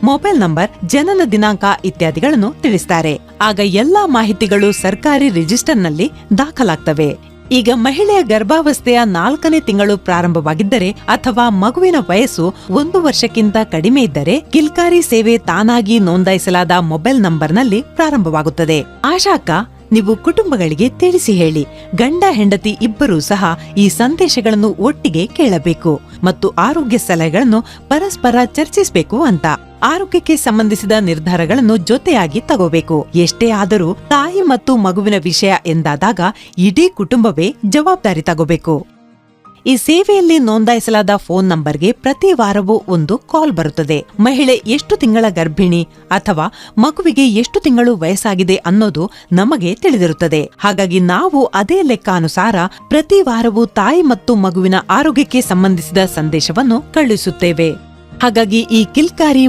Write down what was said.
Mobile number, ಜನನ ದಿನಾಂಕ ಇತ್ಯಾದಿಗಳನ್ನು ತಿಳಿಸ್ತಾರೆ. ಆಗ ಎಲ್ಲಾ ಮಾಹಿತಿಗಳು ಸರ್ಕಾರಿ ರಿಜಿಸ್ಟರ್ನಲ್ಲಿ ದಾಖಲಾಗ್ತವೆ. ಈಗ ಮಹಿಳೆಯ ಗರ್ಭಾವಸ್ಥೆಯ 4ನೇ ತಿಂಗಳು ಪ್ರಾರಂಭವಾಗಿದ್ದರೆ ಅಥವಾ ಮಗುವಿನ ವಯಸ್ಸು 1 ವರ್ಷಕ್ಕಿಂತ ಕಡಿಮೆ ಇದ್ದರೆ ಕಿಲ್ಕಾರಿ ಸೇವೆ ತಾನಾಗಿ ನೋಂದಾಯಿಸಲಾದ ಮೊಬೈಲ್ ನಂಬರ್ನಲ್ಲಿ ಪ್ರಾರಂಭವಾಗುತ್ತದೆ. ಆಶಾಕ್ಕ, ನೀವು ಕುಟುಂಬಗಳಿಗೆ ತಿಳಿಸಿ ಹೇಳಿ, ಗಂಡ ಹೆಂಡತಿ ಇಬ್ಬರೂ ಸಹ ಈ ಸಂದೇಶಗಳನ್ನು ಒಟ್ಟಿಗೆ ಕೇಳಬೇಕು ಮತ್ತು ಆರೋಗ್ಯ ಸಲಹೆಗಳನ್ನು ಪರಸ್ಪರ ಚರ್ಚಿಸಬೇಕು ಅಂತ. ಆರೋಗ್ಯಕ್ಕೆ ಸಂಬಂಧಿಸಿದ ನಿರ್ಧಾರಗಳನ್ನು ಜೊತೆಯಾಗಿ ತಗೋಬೇಕು. ಎಷ್ಟೇ ಆದರೂ ತಾಯಿ ಮತ್ತು ಮಗುವಿನ ವಿಷಯ ಎಂದಾದಾಗ ಇಡೀ ಕುಟುಂಬವೇ ಜವಾಬ್ದಾರಿ ತಗೋಬೇಕು. ಈ ಸೇವೆಯಲ್ಲಿ ನೋಂದಾಯಿಸಲಾದ ಫೋನ್ ನಂಬರ್ಗೆ ಪ್ರತಿ ವಾರವೂ ಒಂದು ಕಾಲ್ ಬರುತ್ತದೆ. ಮಹಿಳೆ ಎಷ್ಟು ತಿಂಗಳ ಗರ್ಭಿಣಿ ಅಥವಾ ಮಗುವಿಗೆ ಎಷ್ಟು ತಿಂಗಳು ವಯಸ್ಸಾಗಿದೆ ಅನ್ನೋದು ನಮಗೆ ತಿಳಿದಿರುತ್ತದೆ. ಹಾಗಾಗಿ ನಾವು ಅದೇ ಲೆಕ್ಕಾನುಸಾರ ಪ್ರತಿ ವಾರವೂ ತಾಯಿ ಮತ್ತು ಮಗುವಿನ ಆರೋಗ್ಯಕ್ಕೆ ಸಂಬಂಧಿಸಿದ ಸಂದೇಶವನ್ನು ಕಳುಹಿಸುತ್ತೇವೆ. ಹಾಗಾಗಿ ಈ ಕಿಲ್ಕಾರಿ